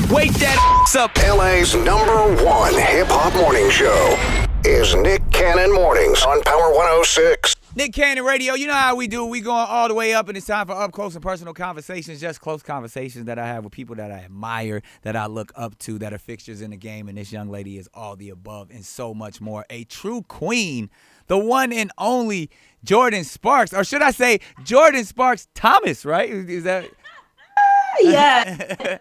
Wake that up. LA's #1 hip-hop morning show is Nick Cannon Mornings on Power 106. Nick Cannon Radio, you know how we do. We going all the way up, and it's time for up close and personal conversations, just close conversations that I have with people that I admire, that I look up to, that are fixtures in the game, and this young lady is all the above and so much more. A true queen, the one and only Jordin Sparks, or should I say Jordin Sparks Thomas, right? Is that? Yeah.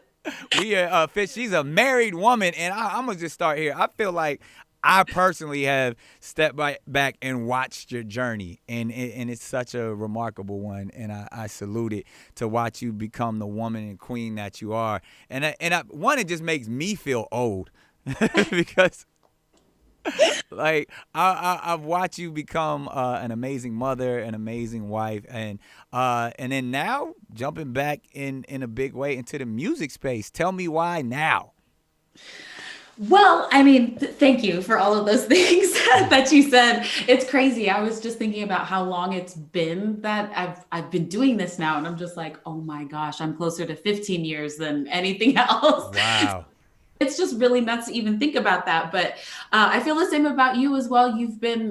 She's a married woman, and I'm going to just start here. I feel like I personally have stepped back and watched your journey, and it's such a remarkable one, and I salute it to watch you become the woman and queen that you are. And it just makes me feel old because like I've watched you become an amazing mother, an amazing wife, and then now jumping back in a big way into the music space. Tell me why now. Well, I mean, thank you for all of those things that you said. It's crazy. I was just thinking about how long it's been that I've been doing this now, and I'm just like, oh my gosh, I'm closer to 15 years than anything else. Wow. It's just really nuts to even think about that. But I feel the same about you as well.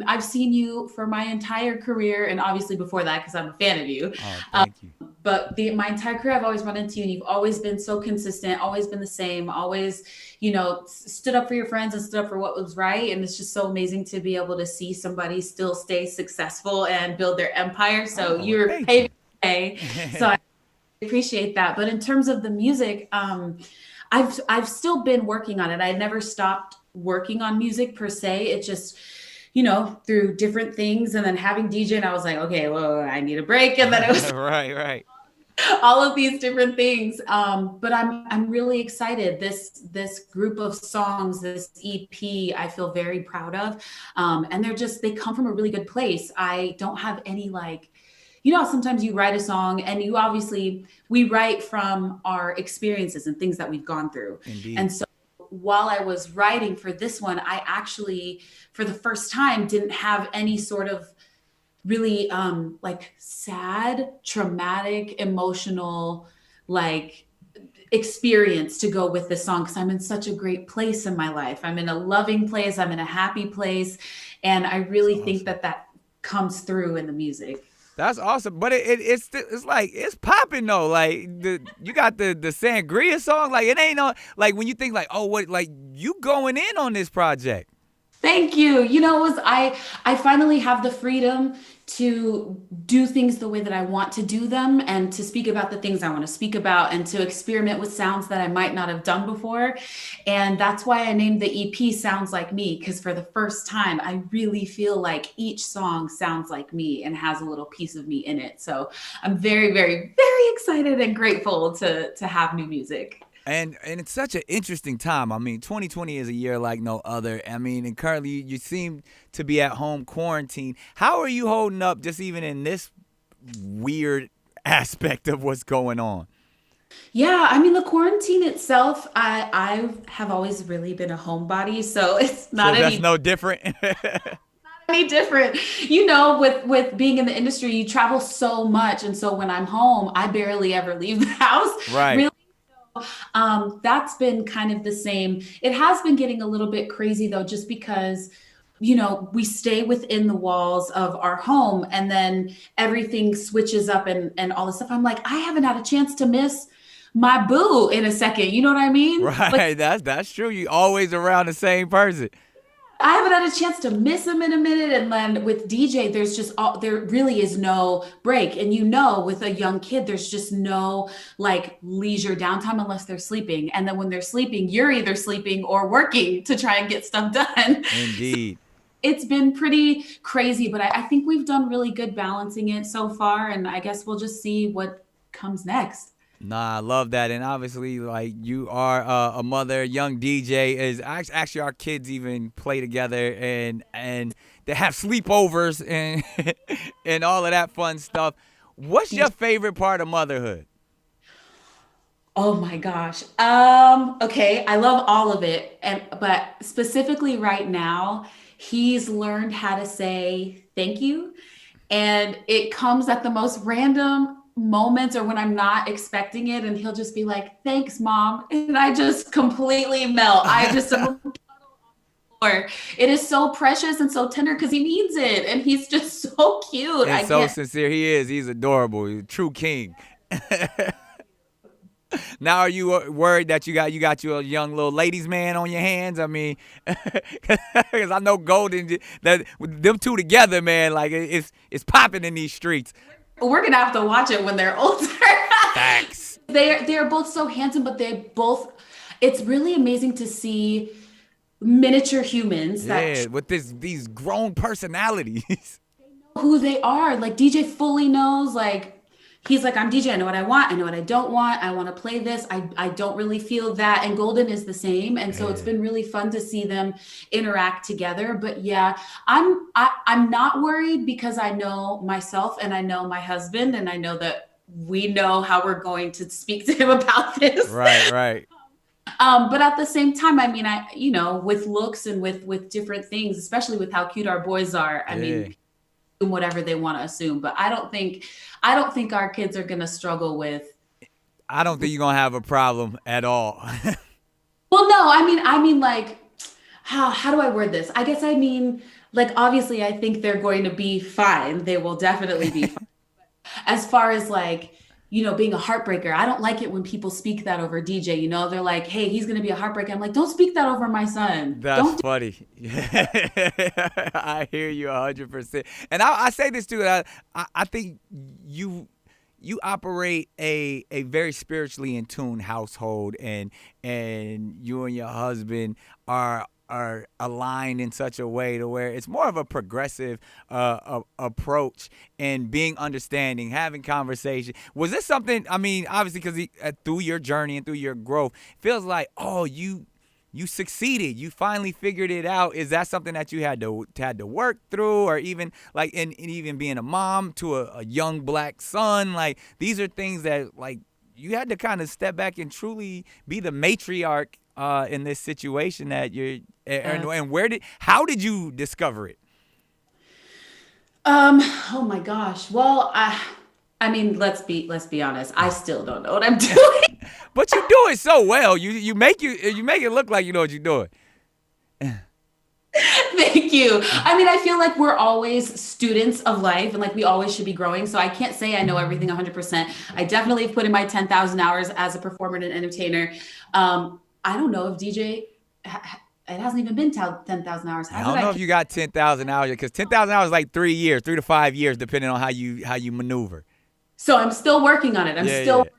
I've seen you for my entire career, and obviously before that, because I'm a fan of you. Oh, thank you. But my entire career, I've always run into you, and you've always been so consistent, always been the same, always, stood up for your friends and stood up for what was right. And it's just so amazing to be able to see somebody still stay successful and build their empire. So you're paving the way. So I appreciate that. But in terms of the music, I've still been working on it. I never stopped working on music per se. It just, through different things, and then having DJ, and I was like, okay, well, I need a break. And then it was right. all of these different things. But I'm really excited. This group of songs, this EP, I feel very proud of. And they come from a really good place. I don't have any sometimes you write a song and we write from our experiences and things that we've gone through. Indeed. And so while I was writing for this one, I actually, for the first time, didn't have any sort of really sad, traumatic, emotional, experience to go with this song, because I'm in such a great place in my life. I'm in a loving place. I'm in a happy place. And I really think that comes through in the music. That's awesome, but it's popping though. You got the Sangria song. It ain't no when you think you going in on this project. Thank you. I finally have the freedom to do things the way that I want to do them, and to speak about the things I want to speak about, and to experiment with sounds that I might not have done before. And that's why I named the EP Sounds Like Me, because for the first time, I really feel like each song sounds like me and has a little piece of me in it. So I'm very, very, very excited and grateful to have new music. And it's such an interesting time. I mean, 2020 is a year like no other. I mean, and currently you seem to be at home quarantined. How are you holding up just even in this weird aspect of what's going on? Yeah, I mean, the quarantine itself, I have always really been a homebody, so it's not that's no different. Any different. With being in the industry, you travel so much, and so when I'm home, I barely ever leave the house. Right. Really. That's been kind of the same. It has been getting a little bit crazy though, just because, we stay within the walls of our home, and then everything switches up and all this stuff. I'm like, I haven't had a chance to miss my boo in a second. You know what I mean? Right. That's true. You always around the same person. I haven't had a chance to miss him in a minute. And then with DJ, there really is no break. And with a young kid, there's just no leisure downtime unless they're sleeping. And then when they're sleeping, you're either sleeping or working to try and get stuff done. Indeed. It's been pretty crazy, but I think we've done really good balancing it so far. And I guess we'll just see what comes next. Nah, I love that. And obviously, you are a mother, young DJ. Is actually our kids even play together and they have sleepovers and and all of that fun stuff. What's your favorite part of motherhood? Oh my gosh. Okay, I love all of it, but specifically right now, he's learned how to say thank you, and it comes at the most random moments or when I'm not expecting it, and he'll just be like, "Thanks, Mom," and I just completely melt. I just or it is so precious and so tender because he means it, and he's just so cute. And so sincere. He is. He's adorable. He's a true king. Now, are you worried that you got you a young little ladies' man on your hands? I mean, because I know Golden, that them two together, man, like it's popping in these streets. We're gonna have to watch it when they're older. Facts. They're both so handsome, but they both. It's really amazing to see miniature humans that with these grown personalities. who they are. Like DJ fully knows, like he's like, I'm DJ, I know what I want, I know what I don't want, I want to play this, I don't really feel that. And Golden is the same. And so it's been really fun to see them interact together. But yeah, I'm not worried because I know myself and I know my husband, and I know that we know how we're going to speak to him about this. Right. But at the same time, I mean, with looks and with different things, especially with how cute our boys are, I mean, whatever they want to assume. But I don't think our kids are going to struggle with. I don't think you're going to have a problem at all. Well, no, I mean, like, how do I word this? I guess I mean, like, obviously, I think they're going to be fine. They will definitely be fine. As far as like, being a heartbreaker, I don't like it when people speak that over DJ. They're like, hey, he's going to be a heartbreaker. I'm like, don't speak that over my son. That's funny. I hear you 100%. And I say this too. I think you operate a very spiritually in tune household, and you and your husband are aligned in such a way to where it's more of a progressive approach and being understanding, having conversation. Was this something, I mean, obviously because through your journey and through your growth, it feels like, you succeeded. You finally figured it out. Is that something that you had to work through, or even like in even being a mom to a young black son? Like, these are things that like you had to kind of step back and truly be the matriarch in this situation that you're, and how did you discover it? Oh my gosh. Well, I mean, let's be honest. I still don't know what I'm doing. But you do it so well. You make it look like you know what you're doing. Thank you. I mean, I feel like we're always students of life, and like we always should be growing. So I can't say I know everything 100%. I definitely have put in my 10,000 hours as a performer and entertainer. I don't know if DJ, it hasn't even been 10,000 hours. I don't know if you got 10,000 hours, because 10,000 hours is like 3 to 5 years, depending on how you maneuver. So I'm still working on it. I'm still working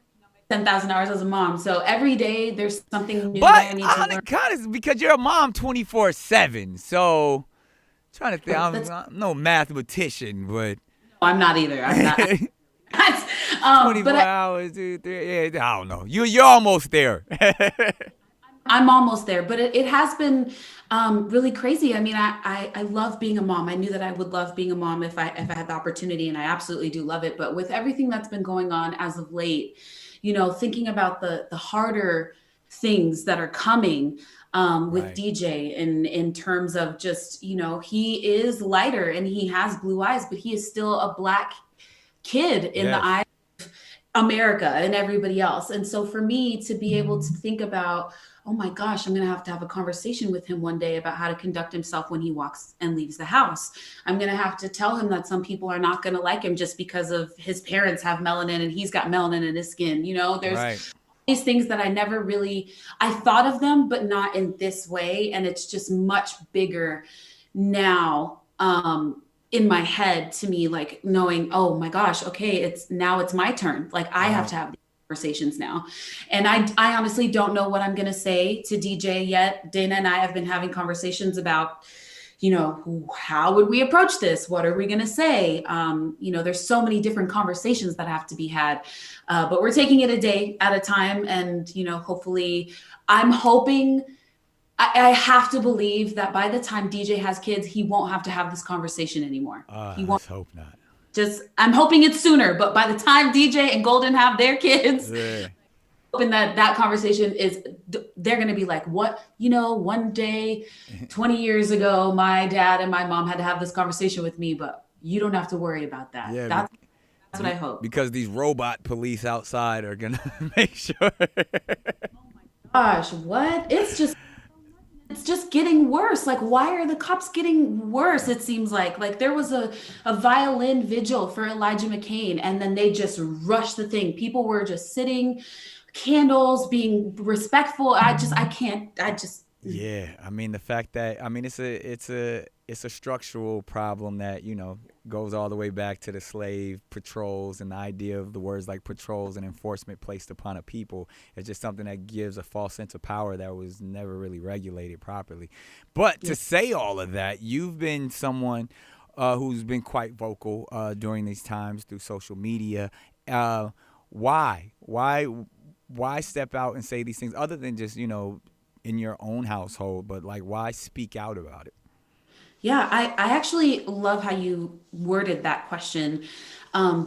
on my 10,000 hours as a mom. So every day there's something new that I need to learn. Kind of because you're a mom 24/7. So trying to think, I'm no mathematician, but I'm not either. I'm not. 24 hours, 2, 3. Yeah, I don't know. You're almost there. I'm almost there, but it has been really crazy. I mean, I love being a mom. I knew that I would love being a mom if I had the opportunity, and I absolutely do love it. But with everything that's been going on as of late, thinking about the harder things that are coming with DJ, in terms of just, he is lighter and he has blue eyes, but he is still a black kid in the eyes of America and everybody else. And so for me to be able to think about, oh my gosh, I'm going to have a conversation with him one day about how to conduct himself when he walks and leaves the house. I'm going to have to tell him that some people are not going to like him just because of his parents have melanin and he's got melanin in his skin. There's these things that I thought of them, but not in this way. And it's just much bigger now in my head to me, like knowing, oh my gosh, okay, it's my turn. Like I have to have conversations now. And I honestly don't know what I'm going to say to DJ yet. Dana and I have been having conversations about, how would we approach this? What are we going to say? There's so many different conversations that have to be had, but we're taking it a day at a time. And, hopefully I'm hoping, I have to believe that by the time DJ has kids, he won't have to have this conversation anymore. He won't. Let's hope not. I'm hoping it's sooner, but by the time DJ and Golden have their kids, hoping that conversation they're going to be like, what, one day, 20 years ago, my dad and my mom had to have this conversation with me, but you don't have to worry about that. Yeah, That's what I hope. Because these robot police outside are gonna make sure. Gosh, what? It's just getting worse. Like, why are the cops getting worse? It seems like there was a violin vigil for Elijah McCain, and then they just rushed the thing. People were just sitting, candles, being respectful. I just Yeah, I mean the fact that it's a structural problem that goes all the way back to the slave patrols and the idea of the words like patrols and enforcement placed upon a people. It's just something that gives a false sense of power that was never really regulated properly. But to say all of that, you've been someone who's been quite vocal during these times through social media. Why step out and say these things other than just in your own household, but like why speak out about it? Yeah, I actually love how you worded that question,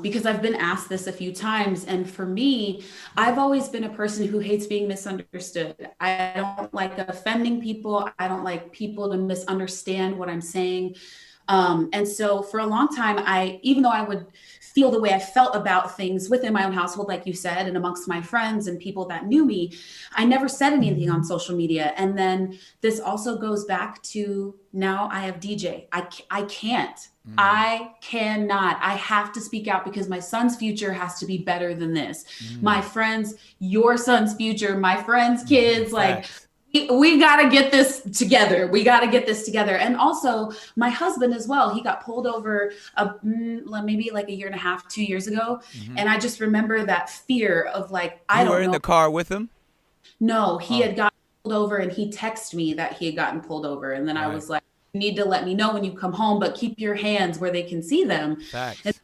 because I've been asked this a few times. And for me, I've always been a person who hates being misunderstood. I don't like offending people. I don't like people to misunderstand what I'm saying. And so for a long time, even though I would feel the way I felt about things within my own household, like you said, and amongst my friends and people that knew me, I never said anything on social media. And then this also goes back to now I have DJ. I can't. I cannot. I have to speak out because my son's future has to be better than this. My friends, your son's future, my friends' kids, like we got to get this together. And also my husband as well. He got pulled over maybe like a year and a half, 2 years ago. And I just remember that fear of like, I don't know. You were in the car with him? No, he had gotten pulled over and he texted me that he had gotten pulled over. And then I was like, you need to let me know when you come home, but keep your hands where they can see them. Facts. And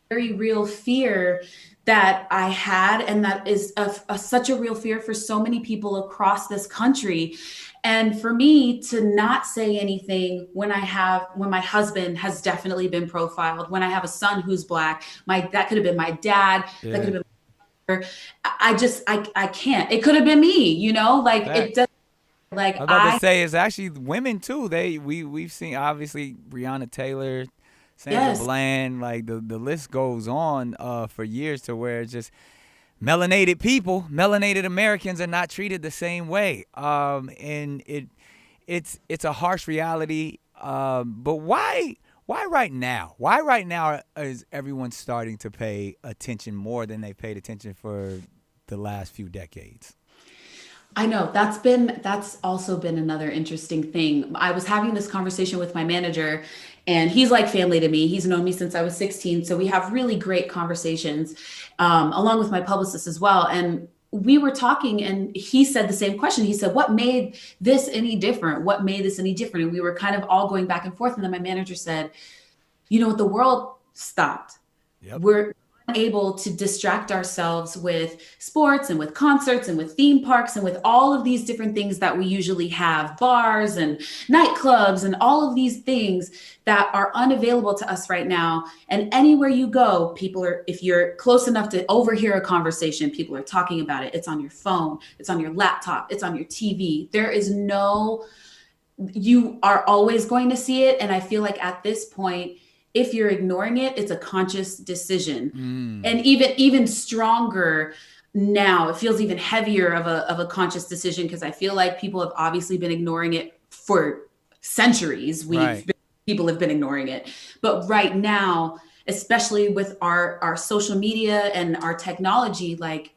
very real fear that I had, and that is such a real fear for so many people across this country. And for me to not say anything when my husband has definitely been profiled, when I have a son who's Black, that could have been my dad, that could have been my mother. I can't. It could have been me, like Facts. it doesn't. Like I was about to say it's actually women too. We've seen obviously Breonna Taylor, Sandra Bland, like the list goes on for years to where it's just melanated Americans are not treated the same way. And it's a harsh reality. But why right now? Why right now is everyone starting to pay attention more than they paid attention for the last few decades? I know that's also been another interesting thing. I was having this conversation with my manager, and he's like family to me. He's known me since I was 16. So we have really great conversations, along with my publicist as well. And we were talking and he said the same question. He said, what made this any different? What made this any different? And we were kind of all going back and forth. And then my manager said, the world stopped. Yep. We're able to distract ourselves with sports and with concerts and with theme parks and with all of these different things that we usually have, bars and nightclubs and all of these things that are unavailable to us right now. And anywhere you go, if you're close enough to overhear a conversation, people are talking about it. It's on your phone, it's on your laptop, it's on your TV. You are always going to see it. And I feel like at this point, if you're ignoring it, it's a conscious decision. And even stronger now, it feels even heavier of a conscious decision, because I feel like people have obviously been ignoring it for centuries. People have been ignoring it. But right now, especially with our social media and our technology, like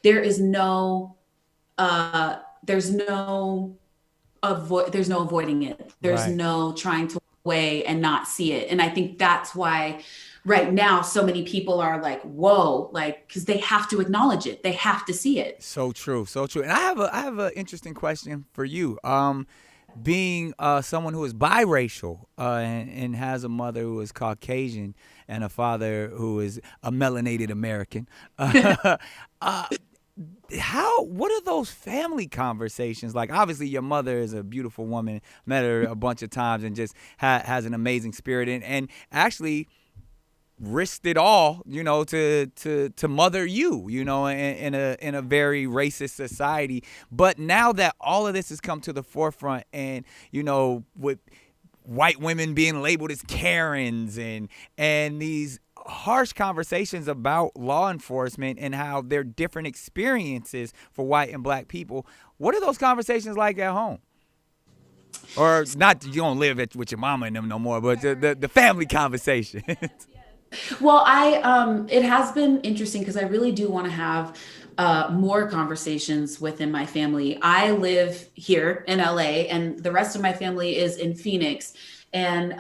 there's no avoiding it. There's no trying to way and not see it. And I think that's why right now so many people are like, whoa, like, because they have to acknowledge it. They have to see it. So true. And I have an interesting question for you. Being someone who is biracial and has a mother who is Caucasian and a father who is a melanated American, what are those family conversations like? Obviously, your mother is a beautiful woman. Met her a bunch of times and just has an amazing spirit and actually risked it all, to mother you, in a very racist society. But now that all of this has come to the forefront, and with white women being labeled as Karens and these harsh conversations about law enforcement and how they're different experiences for white and black people. What are those conversations like at home? Or not, you don't live with your mama and them no more, but the family conversation. Well, it has been interesting because I really do want to have more conversations within my family. I live here in LA, and the rest of my family is in Phoenix and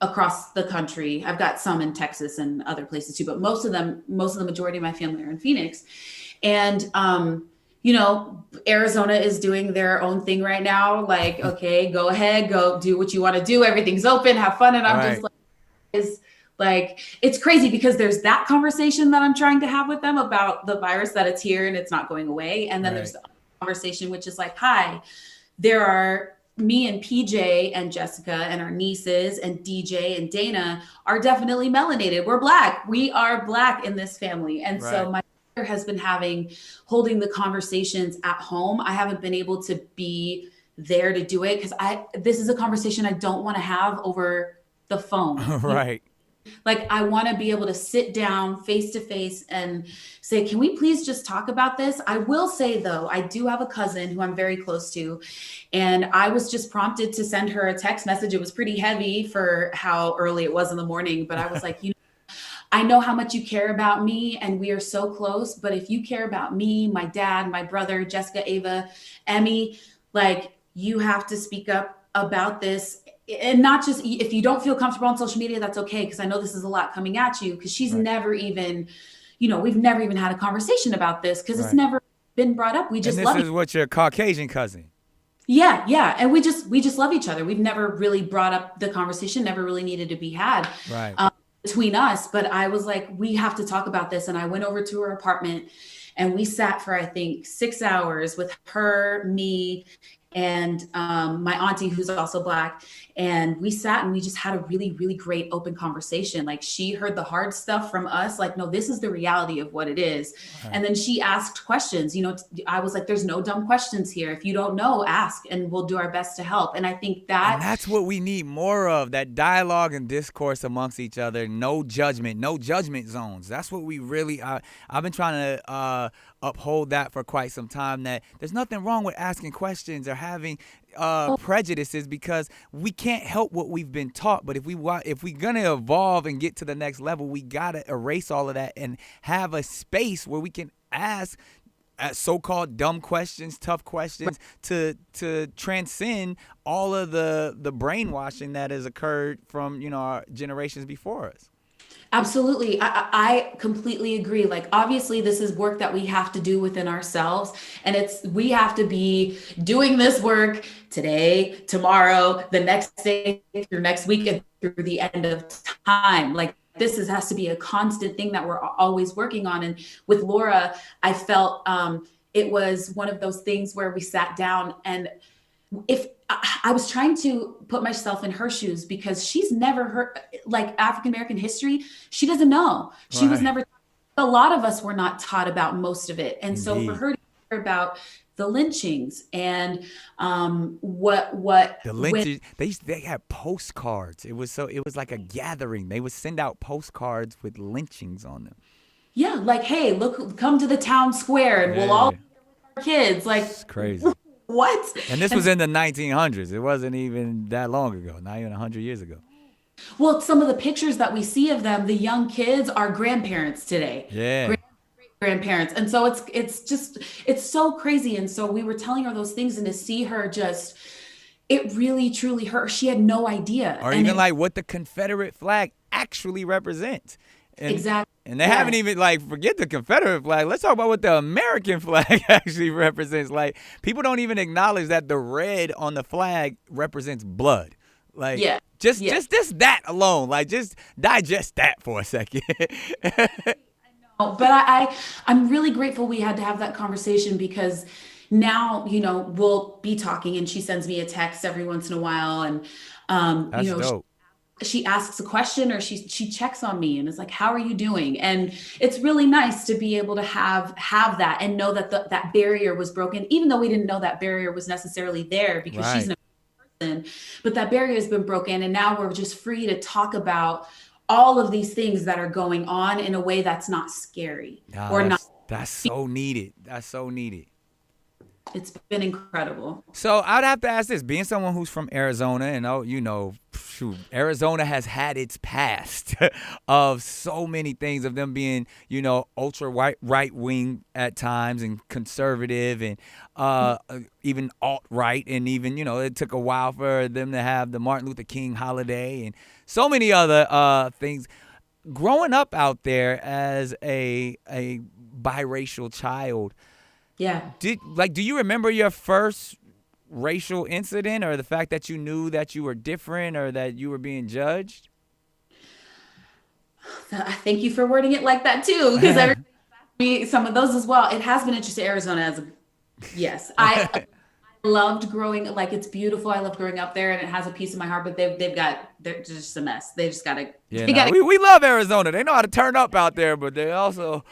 across the country. I've got some in Texas and other places too, but most of the majority of my family are in Phoenix. And you know, Arizona is doing their own thing right now. Like, okay, go ahead, go do what you want to do. Everything's open, have fun. And I'm just like, it's crazy because there's that conversation that I'm trying to have with them about the virus, that it's here and it's not going away. And then there's the conversation, which is like, hi, there are me and PJ and Jessica and our nieces and DJ and Dana are definitely melanated. We're black. We are black in this family. And so my mother has been holding the conversations at home. I haven't been able to be there to do it because this is a conversation I don't want to have over the phone. Right. Like, I want to be able to sit down face to face and say, can we please just talk about this? I will say, though, I do have a cousin who I'm very close to, and I was just prompted to send her a text message. It was pretty heavy for how early it was in the morning, but I was like, I know how much you care about me and we are so close, but if you care about me, my dad, my brother, Jessica, Ava, Emmy, like, you have to speak up about this. And not just, if you don't feel comfortable on social media, that's okay. Because I know this is a lot coming at you, because she's never even, we've never even had a conversation about this because it's never been brought up. We just love this is what your Caucasian cousin. Yeah. Yeah. And we just love each other. We've never really brought up the conversation, never really needed to be had between us. But I was like, we have to talk about this. And I went over to her apartment and we sat for, I think, 6 hours with her, me, and my auntie, who's also black. And we sat and we just had a really, really great open conversation. Like, she heard the hard stuff from us. Like, no, this is the reality of what it is. Right. And then she asked questions. I was like, there's no dumb questions here. If you don't know, ask, and we'll do our best to help. And I think that's what we need more of, that dialogue and discourse amongst each other. No judgment zones. That's what we really, I've been trying to uphold that for quite some time, that there's nothing wrong with asking questions or having prejudices, because we can't help what we've been taught. But if we're gonna evolve and get to the next level, we gotta erase all of that and have a space where we can ask so-called dumb questions, tough questions, to transcend all of the brainwashing that has occurred from our generations before us. Absolutely. I completely agree. Like, obviously this is work that we have to do within ourselves, and we have to be doing this work today, tomorrow, the next day, through next week, and through the end of time. Like, this has to be a constant thing that we're always working on. And with Laura, I felt it was one of those things where we sat down, and if I was trying to put myself in her shoes, because she's never heard, like, African-American history. She doesn't know. She was never, a lot of us were not taught about most of it. And Indeed. So for her to hear about the lynchings and what the lynchings, they had postcards. It was like a gathering. They would send out postcards with lynchings on them. Yeah. Like, hey, look, come to the town square and we'll all be there with our kids. Like, it's crazy. What? And this was in the 1900s. It wasn't even that long ago, not even 100 years ago. Well, some of the pictures that we see of them, the young kids are grandparents today. Yeah. Grandparents. And so it's so crazy. And so we were telling her those things, and to see her it really, truly hurt. She had no idea. Or even like what the Confederate flag actually represents. Exactly. And they haven't even, forget the Confederate flag. Let's talk about what the American flag actually represents. Like, people don't even acknowledge that the red on the flag represents blood. Like, just that alone. Like, just digest that for a second. I know, but I'm really grateful we had to have that conversation, because now, we'll be talking, and she sends me a text every once in a while, and that's dope. She asks a question, or she checks on me and is like, how are you doing? And it's really nice to be able to have that and know that that barrier was broken, even though we didn't know that barrier was necessarily there, because she's an person, but that barrier has been broken. And now we're just free to talk about all of these things that are going on in a way that's not scary or not. That's so needed. That's so needed. It's been incredible. So I'd have to ask this, being someone who's from Arizona, and Arizona has had its past of so many things, of them being, ultra right wing at times and conservative and even alt-right, and even, it took a while for them to have the Martin Luther King holiday and so many other things. Growing up out there as a biracial child, yeah. do you remember your first racial incident, or the fact that you knew that you were different or that you were being judged? Thank you for wording it like that too, because everybody asked me some of those as well. It has been interesting. Arizona yes. I loved growing, like, it's beautiful. I loved growing up there, and it has a piece of my heart, but they're just a mess. They just gotta. Yeah, we love Arizona. They know how to turn up out there, but they also.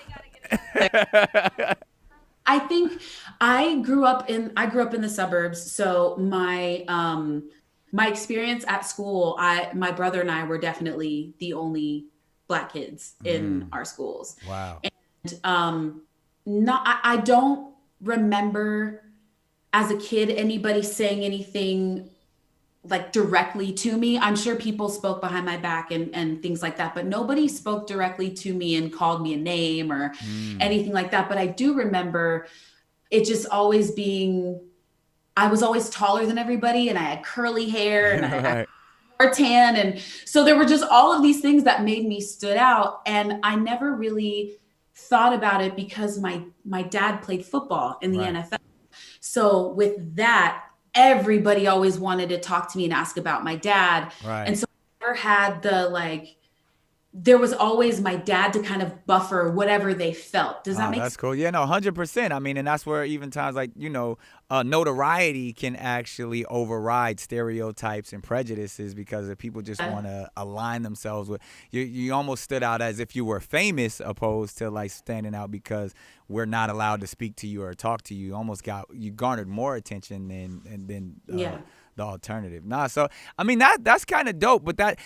I think I grew up in the suburbs. So my experience at school, my brother and I were definitely the only Black kids in our schools. Wow. And I don't remember as a kid anybody saying anything like directly to me. I'm sure people spoke behind my back and things like that, but nobody spoke directly to me and called me a name or anything like that. But I do remember it just always being, I was always taller than everybody, and I had curly hair, and I had more tan. And so there were just all of these things that made me stood out. And I never really thought about it because my dad played football in the NFL. So with that, everybody always wanted to talk to me and ask about my dad. Right. And so I never had there was always my dad to kind of buffer whatever they felt. Does that make sense? That's cool. Yeah, no, 100%. I mean, and that's where even times like, notoriety can actually override stereotypes and prejudices, because if people just want to align themselves with, you almost stood out as if you were famous, opposed to like standing out because we're not allowed to speak to you or talk to you. You garnered more attention than the alternative. So I mean that's kind of dope, but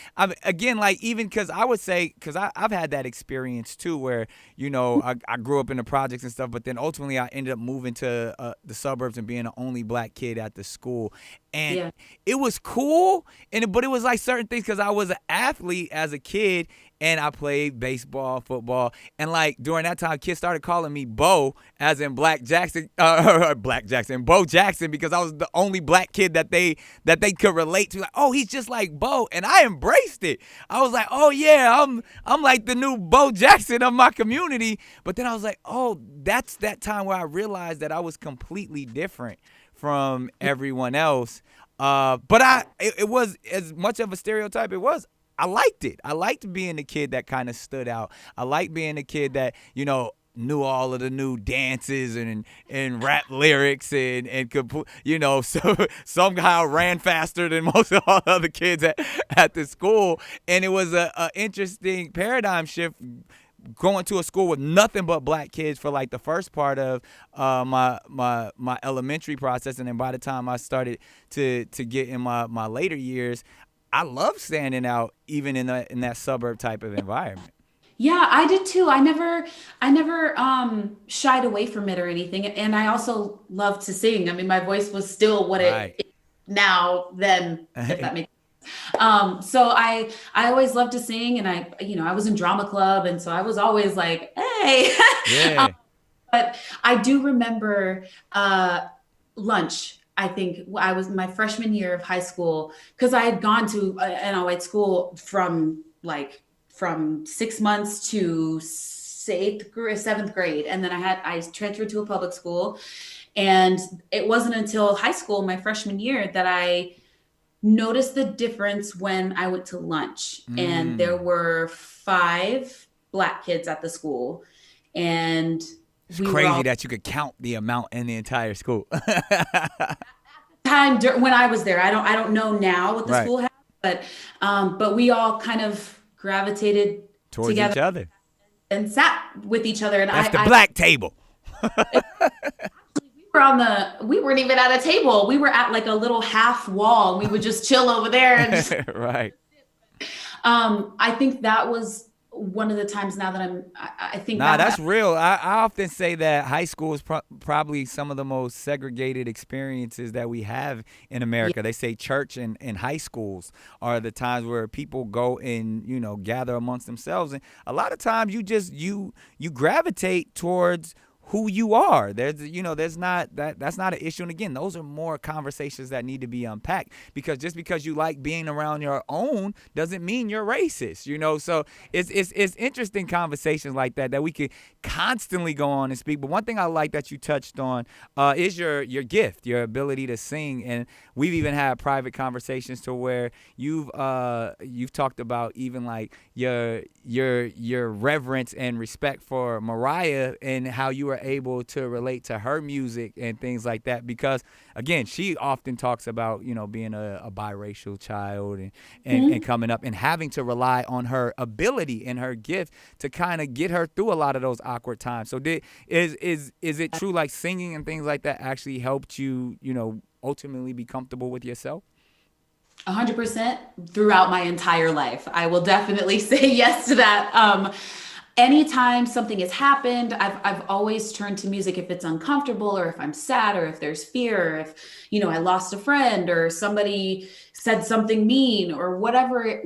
again, like, even because I would say, because I've had that experience too, where I grew up in the projects and stuff, but then ultimately I ended up moving to the suburbs and being the only Black kid at the school, and it was cool, but it was like certain things, because I was an athlete as a kid. And I played baseball, football, and like during that time, kids started calling me Bo, as in Bo Jackson, because I was the only Black kid that they could relate to. Like, oh, he's just like Bo, and I embraced it. I was like, oh yeah, I'm like the new Bo Jackson of my community. But then I was like, oh, that's that time where I realized that I was completely different from everyone else. But it was as much of a stereotype. It was. I liked it. I liked being the kid that kind of stood out. I liked being the kid that, knew all of the new dances and rap lyrics and could, so somehow ran faster than most of all the other kids at the school. And it was a interesting paradigm shift, going to a school with nothing but Black kids for like the first part of my elementary process. And then by the time I started to get in my later years, I love standing out even in that suburb type of environment. Yeah, I did too. I never shied away from it or anything. And I also love to sing. I mean, my voice was still what it is now then, if that makes sense. So I always loved to sing, and I was in drama club, and so I was always like, hey. Yeah. But I do remember lunch. I think I was my freshman year of high school, because I had gone to an all-white school from 6 months to 7th grade. And then I transferred to a public school. And it wasn't until high school, my freshman year, that I noticed the difference when I went to lunch. And there were 5 Black kids at the school. And it's crazy that you could count the amount in the entire school. Time when I was there, I don't know now what the school had, but we all kind of gravitated towards together each other and sat with each other. And that's the Black table. We weren't even at a table. We were at like a little half wall, and we would just chill over there. And just, right. I think that was one of the times now that I think Nah, that that's real. I often say that high school is probably some of the most segregated experiences that we have in yeah, America. They say church and high schools are the times where people go and, gather amongst themselves. And a lot of times you gravitate towards who you are. There's not that's not an issue. And again, those are more conversations that need to be unpacked, because just because you like being around your own doesn't mean you're racist. So it's interesting conversations like that we could constantly go on and speak. But one thing I like that you touched on is your gift, your ability to sing. And we've even had private conversations to where you've talked about even like your reverence and respect for Mariah and how you were able to relate to her music and things like that. Because again, she often talks about being a biracial child and coming up and having to rely on her ability and her gift to kind of get her through a lot of those awkward times. So is it true, like singing and things like that actually helped you ultimately be comfortable with yourself? 100% throughout my entire life. I will definitely say yes to that. Anytime something has happened, I've always turned to music if it's uncomfortable, or if I'm sad, or if there's fear, or if I lost a friend, or somebody said something mean, or whatever it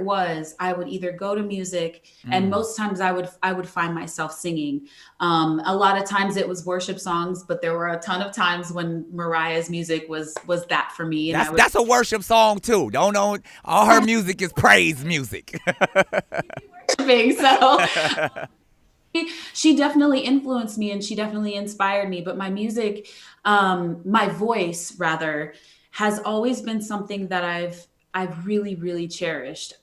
was. I would either go to music, and most times I would find myself singing. A lot of times it was worship songs, but there were a ton of times when Mariah's music was that for me. And that's a worship song too. Don't know, all her music is praise music. So she definitely influenced me, and she definitely inspired me. But my music, my voice rather, has always been something that I've really, really cherished.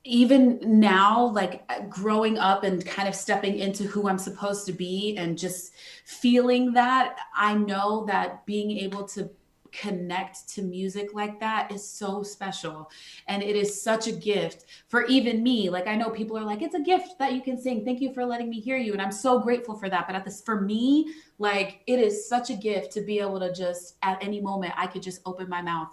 Even now, like growing up and kind of stepping into who I'm supposed to be, and just feeling that, I know that being able to connect to music like that is so special, and it is such a gift for even me. Like, I know people are like, it's a gift that you can sing, thank you for letting me hear you, and I'm so grateful for that. But for me, like, it is such a gift to be able to just at any moment I could just open my mouth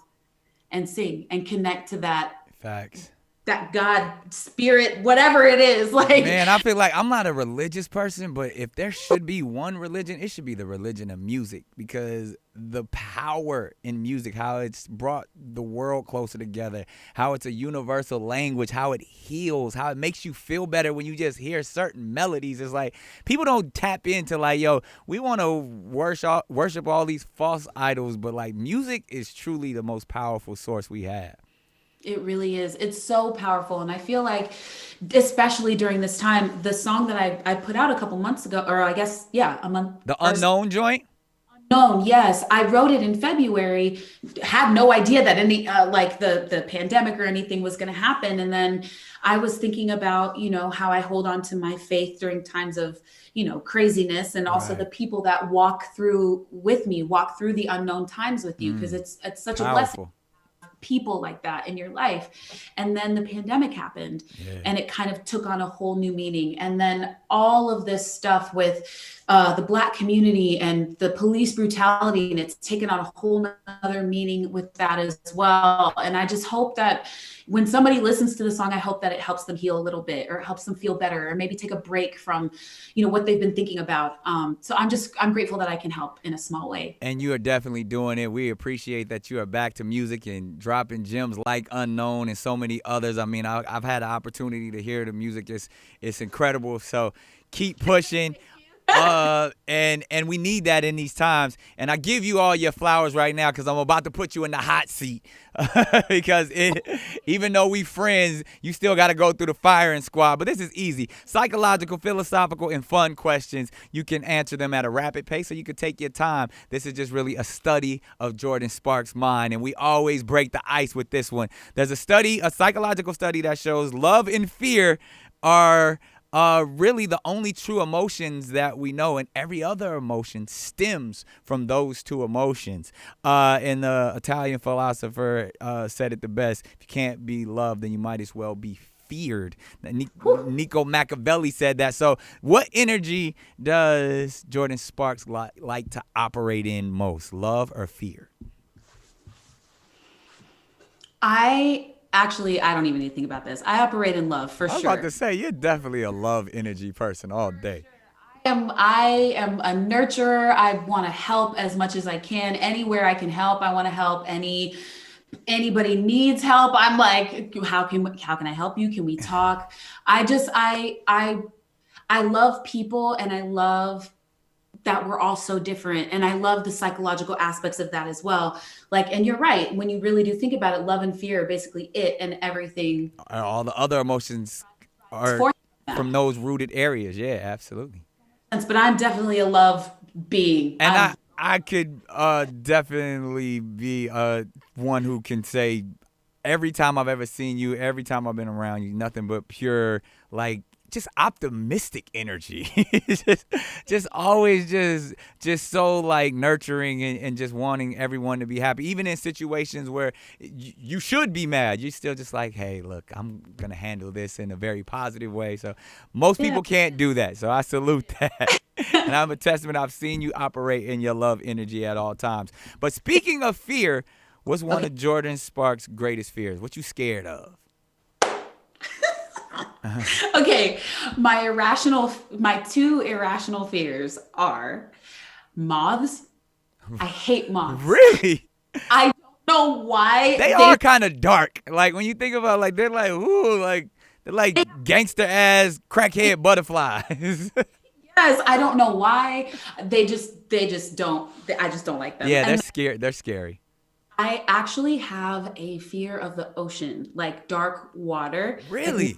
and sing and connect to that Facts. that God, spirit, whatever it is. Like, Man, I feel like I'm not a religious person, but if there should be one religion, it should be the religion of music, because the power in music, how it's brought the world closer together, how it's a universal language, how it heals, how it makes you feel better when you just hear certain melodies. It's like people don't tap into like, yo, we want to worship all these false idols, but like music is truly the most powerful source we have. it really is. It's so powerful. And I feel like, especially during this time, the song that I put out a couple months ago, or I guess, yeah, a month. The Unknown joint? Unknown, yes. I wrote it in February, had no idea that any, like the pandemic or anything was going to happen. And then I was thinking about, how I hold on to my faith during times of, craziness, and also the people that walk through the unknown times with you, because it's such a blessing, people like that in your life. And then the pandemic happened, and it kind of took on a whole new meaning. And then all of this stuff with the Black community and the police brutality, and it's taken on a whole other meaning with that as well. And I just hope that when somebody listens to the song, I hope that it helps them heal a little bit, or it helps them feel better, or maybe take a break from, what they've been thinking about. So I'm grateful that I can help in a small way. And you are definitely doing it. We appreciate that you are back to music and dropping gems like Unknown and so many others. I mean, I've had the opportunity to hear the music. It's incredible. So keep pushing. And we need that in these times. And I give you all your flowers right now, because I'm about to put you in the hot seat. Because even though we friends, you still got to go through the firing squad. But this is easy. Psychological, philosophical, and fun questions. You can answer them at a rapid pace, or you can take your time. This is just really a study of Jordin Sparks' mind. And we always break the ice with this one. There's a psychological study that shows love and fear are really the only true emotions that we know, and every other emotion stems from those two emotions. And the Italian philosopher said it the best: if you can't be loved, then you might as well be feared. Nico Machiavelli said that. So what energy does Jordin Sparks like to operate in most, love or fear? I Actually, I don't even need to think about this. I operate in love for I was about sure. to say, you're definitely a love energy person all day. I am a nurturer. I want to help as much as I can. Anywhere I can help, I want to help. Anybody needs help, I'm like, how can I help you? Can we talk? I love people, and I love that we're all so different, and I love the psychological aspects of that as well. Like, and you're right, when you really do think about it, love and fear are basically it, and everything All the other emotions is are for that. from those rooted areas. Yeah, absolutely. But I'm definitely a love being. And I could definitely be one who can say every time I've ever seen you, every time I've been around you, nothing but pure, like, just optimistic energy. just always just so like nurturing and just wanting everyone to be happy. Even in situations where you should be mad, you're still just like, hey, look, I'm gonna handle this in a very positive way. So most Yeah. people can't do that. So I salute that. And I'm a testament. I've seen you operate in your love energy at all times. But speaking of fear, what's one of Jordin Sparks' greatest fears? What you scared of? Okay, my two irrational fears are moths. I hate moths. Really? I don't know why They are kind of dark. Like when you think about, like, they're like, ooh, like they're like gangster ass crackhead butterflies. yes, I don't know why. They just don't. I just don't like them. Yeah, they're And scary. They're scary. I actually have a fear of the ocean, like dark water. Like Really?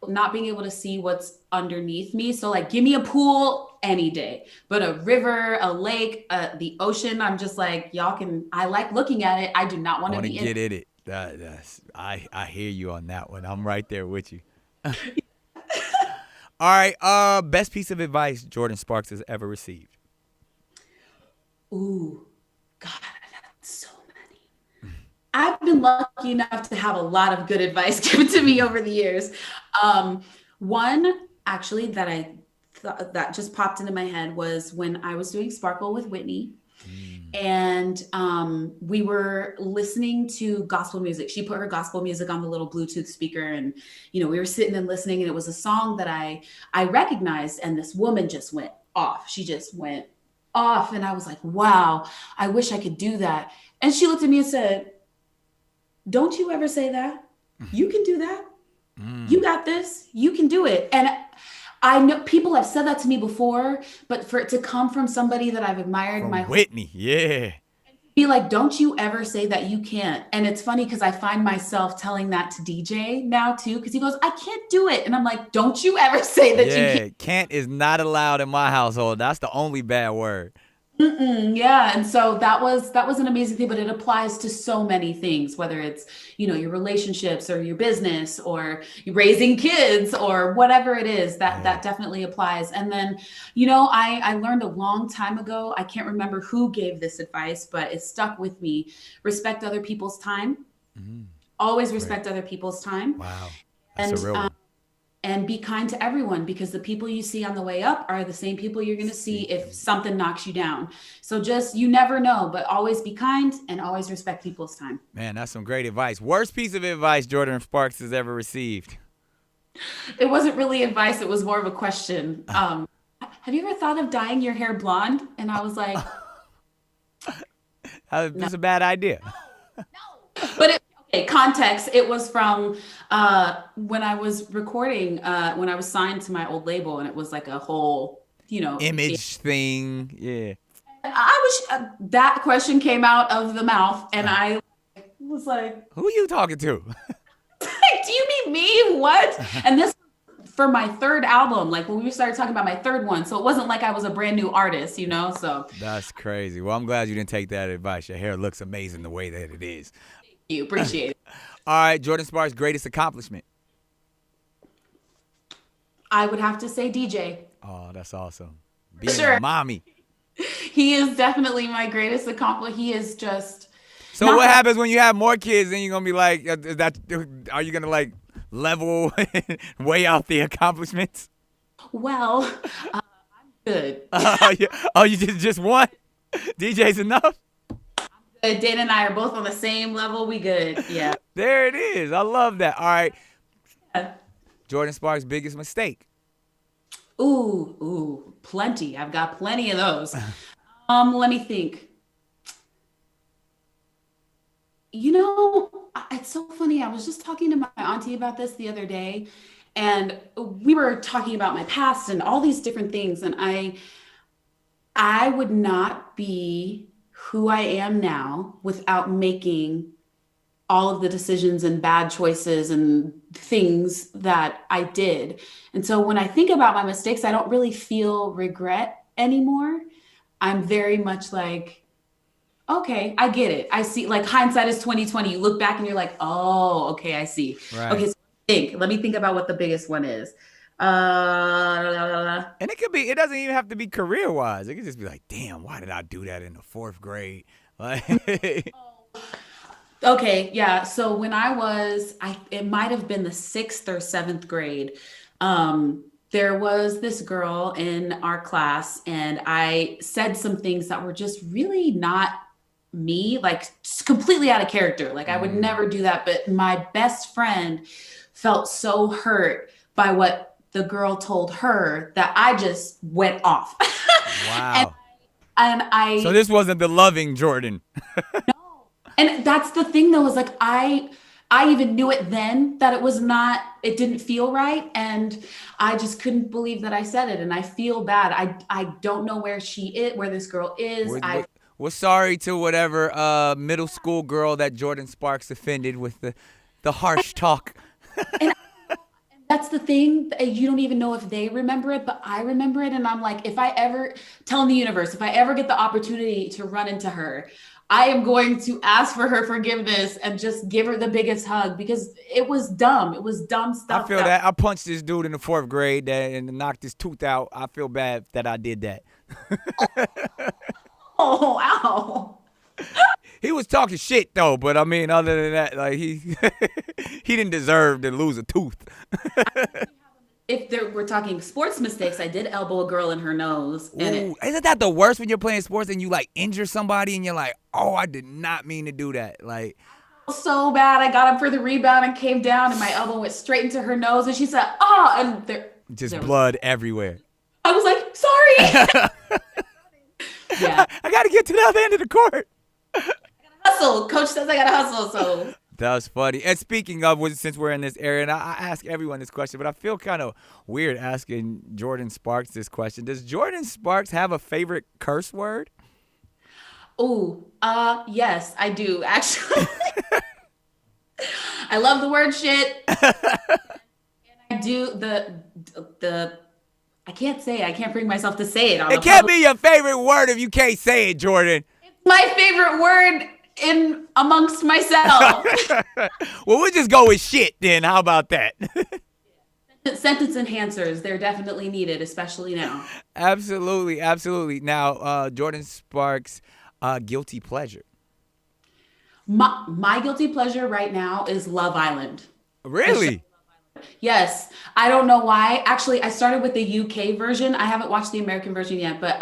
not being able to see what's underneath me. So like, give me a pool any day, but a river, a lake, the ocean, I'm just like, I like looking at it. I do not want to Want to be get in it. I hear you on that one. I'm right there with you. All right. Best piece of advice Jordin Sparks has ever received. Ooh, God, I've had so many. I've been lucky enough to have a lot of good advice given to me over the years. One actually that just popped into my head was when I was doing Sparkle with Whitney, and we were listening to gospel music. She put her gospel music on the little Bluetooth speaker, and we were sitting and listening, and it was a song that I recognized, and this woman just went off. She just went off, and I was like, wow, I wish I could do that. And she looked at me and said, don't you ever say that. You can do that. You got this. You can do it. And I know people have said that to me before, but for it to come from somebody that I've admired From my whole Whitney. Yeah. be like, don't you ever say that you can't. And it's funny because I find myself telling that to DJ now too, because he goes, I can't do it. And I'm like, don't you ever say that you Yeah. can't. Can't is not allowed in my household. That's the only bad word. Yeah. And so that was an amazing thing, but it applies to so many things, whether it's, your relationships or your business or you raising kids or whatever it is, that definitely applies. And then, I learned a long time ago, I can't remember who gave this advice, but it stuck with me. Respect other people's time. Always respect other people's time. Wow. That's And a real one. and be kind to everyone, because the people you see on the way up are the same people you're going to see if something knocks you down. So just, you never know, but always be kind and always respect people's time. Man, that's some great advice. Worst piece of advice Jordin Sparks has ever received. It wasn't really advice. It was more of a question. Have you ever thought of dyeing your hair blonde? And I was like, That's a bad idea. but okay, context. It was from when I was recording, when I was signed to my old label, and it was like a whole, Image thing. Yeah. that question came out of the mouth, and I was like, Who are you talking to? do you mean me? What? And this for my third album, like when we started talking about my third one. So it wasn't like I was a brand new artist, so. That's crazy. Well, I'm glad you didn't take that advice. Your hair looks amazing the way that it is. You appreciate it. All right, Jordin Sparks' greatest accomplishment. I would have to say DJ. Oh, that's awesome. Being Sure. a mommy. He is definitely my greatest accomplishment. He is just. So not what that- happens when you have more kids? Then you're gonna be like, are you gonna like level way out the accomplishments? Well, I'm good. You just one? DJ's enough? Dana and I are both on the same level. We good. Yeah. There it is. I love that. All right. Jordin Sparks' biggest mistake. Ooh, plenty. I've got plenty of those. Let me think. It's so funny. I was just talking to my auntie about this the other day, and we were talking about my past and all these different things. And I would not be who I am now without making all of the decisions and bad choices and things that I did. And so when I think about my mistakes, I don't really feel regret anymore. I'm very much like, okay, I get it. I see, like, hindsight is 2020. You look back and you're like, oh, okay, I see. Right. Okay, so let me think about what the biggest one is. And it doesn't even have to be career-wise. It could just be like, damn, why did I do that in the 4th grade? Like, Okay, yeah. So when it might have been the 6th or 7th grade. There was this girl in our class, and I said some things that were just really not me, like just completely out of character. Like I would never do that. But my best friend felt so hurt by what the girl told her that I just went off. wow. and So this wasn't the loving Jordin. And that's the thing though, is like I even knew it then that it didn't feel right. And I just couldn't believe that I said it. And I feel bad. I don't know where this girl is. We're sorry to whatever middle school girl that Jordin Sparks offended with the harsh talk. And that's the thing. You don't even know if they remember it, but I remember it. And I'm like, if I ever get the opportunity to run into her, I am going to ask for her forgiveness and just give her the biggest hug, because it was dumb. It was dumb stuff. I feel that. I punched this dude in the 4th grade and knocked his tooth out. I feel bad that I did that. Oh, ow. He was talking shit though, but I mean, other than that, like he didn't deserve to lose a tooth. If we're talking sports mistakes, I did elbow a girl in her nose. Ooh, isn't that the worst when you're playing sports and you like injure somebody and you're like, oh, I did not mean to do that. Like, so bad. I got up for the rebound and came down, and my elbow went straight into her nose, and she said, "Oh!" And there blood everywhere. I was like, "Sorry." Yeah, I got to get to the other end of the court. I gotta hustle. Coach says I gotta hustle, so. That was funny. And speaking of, since we're in this area, and I ask everyone this question, but I feel kind of weird asking Jordin Sparks this question. Does Jordin Sparks have a favorite curse word? Oh, yes, I do, actually. I love the word shit. And I do I can't bring myself to say it. It can't be your favorite word if you can't say it, Jordin. It's my favorite word in amongst myself. Well, we'll just go with shit then. How about that? Sentence enhancers, they're definitely needed, especially now. Absolutely, absolutely. Now, Jordin Sparks, guilty pleasure. My guilty pleasure right now is Love Island. Really? Yes. I don't know why. Actually, I started with the UK version. I haven't watched the American version yet, but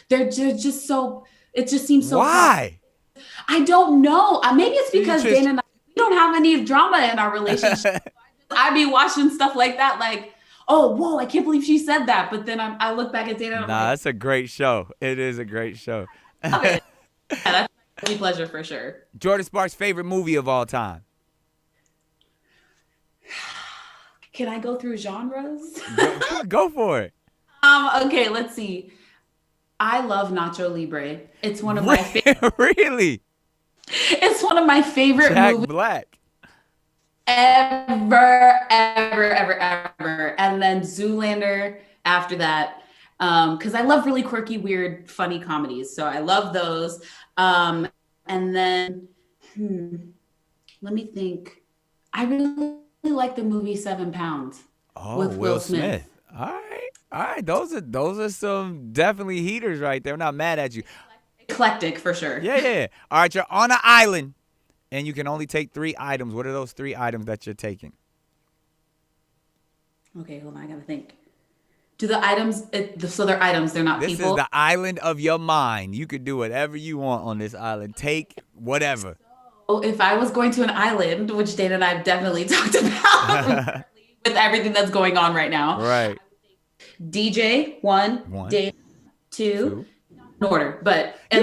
they're just so, it just seems so. Why? Fun. I don't know. Maybe it's because Dana and we don't have any drama in our relationship. I'd be watching stuff like that, like, oh, whoa, I can't believe she said that. But then I look back at Dana and I'm like, that's a great show. It is a great show. Love it. Yeah, that's a guilty pleasure for sure. Jordin Sparks' favorite movie of all time. Can I go through genres? Go for it. Okay, let's see. I love Nacho Libre. It's one of my favorite. Really? It's one of my favorite Jack movies Black. Ever. And then Zoolander after that. Because I love really quirky, weird, funny comedies. So I love those. And then, let me think. I really like the movie 7 Pounds. Oh, with Will Smith. All right. Those are some definitely heaters right there. I'm not mad at you. Eclectic for sure. Yeah. All right, you're on an island, and you can only take 3 items. What are those 3 items that you're taking? Okay, hold on. I gotta think. Do the items? So they're items. They're not people. This is the island of your mind. You could do whatever you want on this island. Take whatever. If I was going to an island, which Dana and I have definitely talked about with everything that's going on right now. Right. DJ, one. Dana, two. In order, but you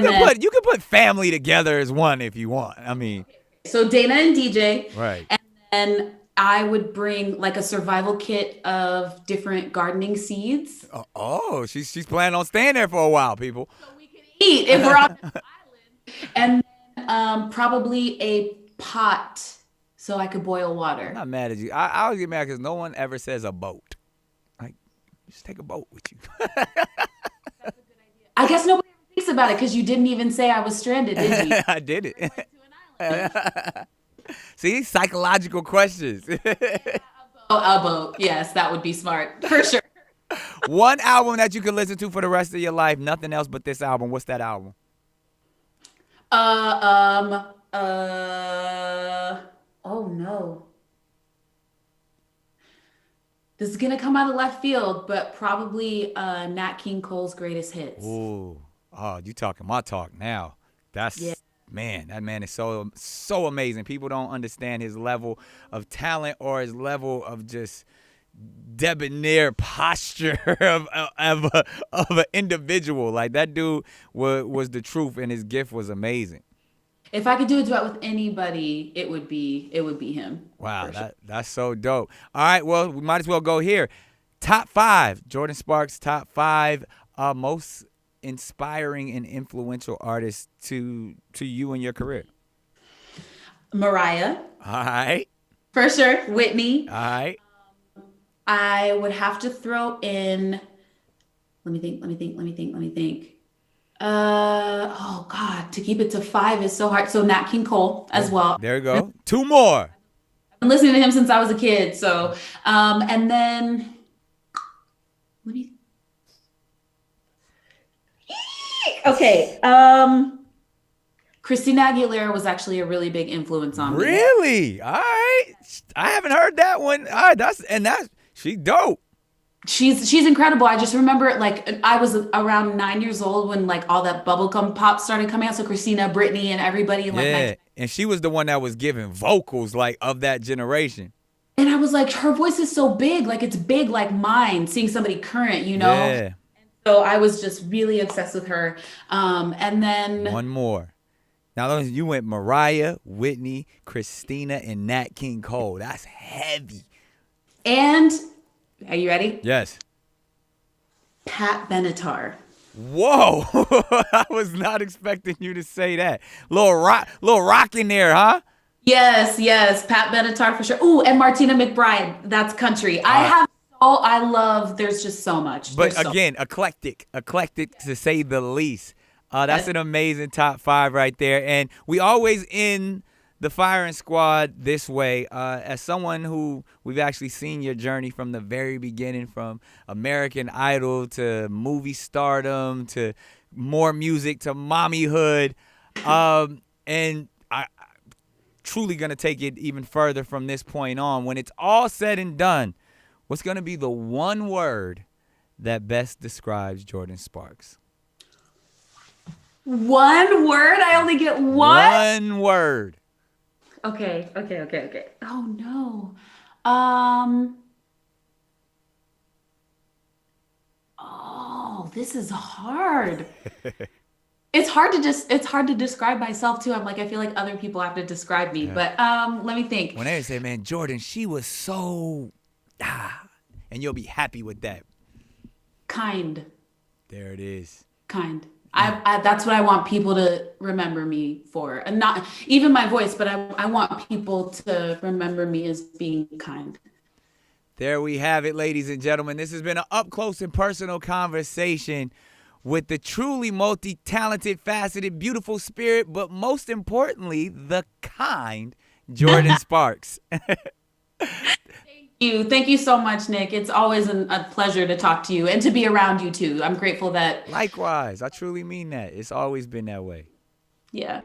can put family together as one if you want. I mean, so Dana and DJ, right, and then I would bring like a survival kit of different gardening seeds. Oh, she's planning on staying there for a while, people. So we can eat if we're on the island, and then probably a pot so I could boil water. I'm not mad at you. I always get mad because no one ever says a boat. Like, just take a boat with you. I guess nobody ever thinks about it because you didn't even say I was stranded, did you? I did it. See, psychological questions. A boat. Yes, that would be smart for sure. One album that you can listen to for the rest of your life, nothing else but this album. What's that album? Oh no. This is gonna come out of left field, but probably Nat King Cole's greatest hits. Ooh, oh, you talking my talk now? That's man. That man is so amazing. People don't understand his level of talent or his level of just debonair posture of an individual. Like that dude was the truth, and his gift was amazing. If I could do a duet with anybody, it would be him. Wow, that's so dope. All right, well, we might as well go here. Top 5, Jordin Sparks, top 5 most inspiring and influential artists to you in your career. Mariah. All right. For sure. Whitney. All right. I would have to throw in, let me think. Oh God, to keep it to 5 is so hard. So Nat King Cole as well. There you go. 2 more. I've been listening to him since I was a kid. So, and then okay. Christina Aguilera was actually a really big influence on me. Really? All right. I haven't heard that one. All right, she's dope. She's incredible. I just remember like I was around 9 years old when like all that bubblegum pop started coming out. So Christina, Britney, and everybody. And she was the one that was giving vocals like of that generation. And I was like, her voice is so big, like it's big like mine. Seeing somebody current, you know. Yeah. And so I was just really obsessed with her. And then one more. Now you went Mariah, Whitney, Christina, and Nat King Cole. That's heavy. And are you ready? Yes. Pat Benatar. Whoa. I was not expecting you to say that. Little rock in there, huh? Yes. Pat Benatar for sure. Ooh, and Martina McBride. That's country. There's just so much. But again, eclectic to say the least. That's an amazing top 5 right there. And we always end the firing squad this way. As someone who we've actually seen your journey from the very beginning, from American Idol to movie stardom to more music to mommyhood, and I truly gonna take it even further from this point on. When it's all said and done, what's gonna be the one word that best describes Jordin Sparks? One word? I only get one? One word. Okay. Oh no. Oh, this is hard. It's hard to describe myself too. I'm like, I feel like other people have to describe me. But let me think. When they say, man, Jordin, she was so and you'll be happy with that. Kind. There it is. Kind. I that's what I want people to remember me for. And not even my voice, but I want people to remember me as being kind. There we have it, ladies and gentlemen. This has been an up close and personal conversation with the truly multi-talented, faceted, beautiful spirit, but most importantly, the kind Jordin Sparks. Thank you so much, Nick. It's always a pleasure to talk to you and to be around you too. I'm grateful that. Likewise. I truly mean that. It's always been that way. Yeah.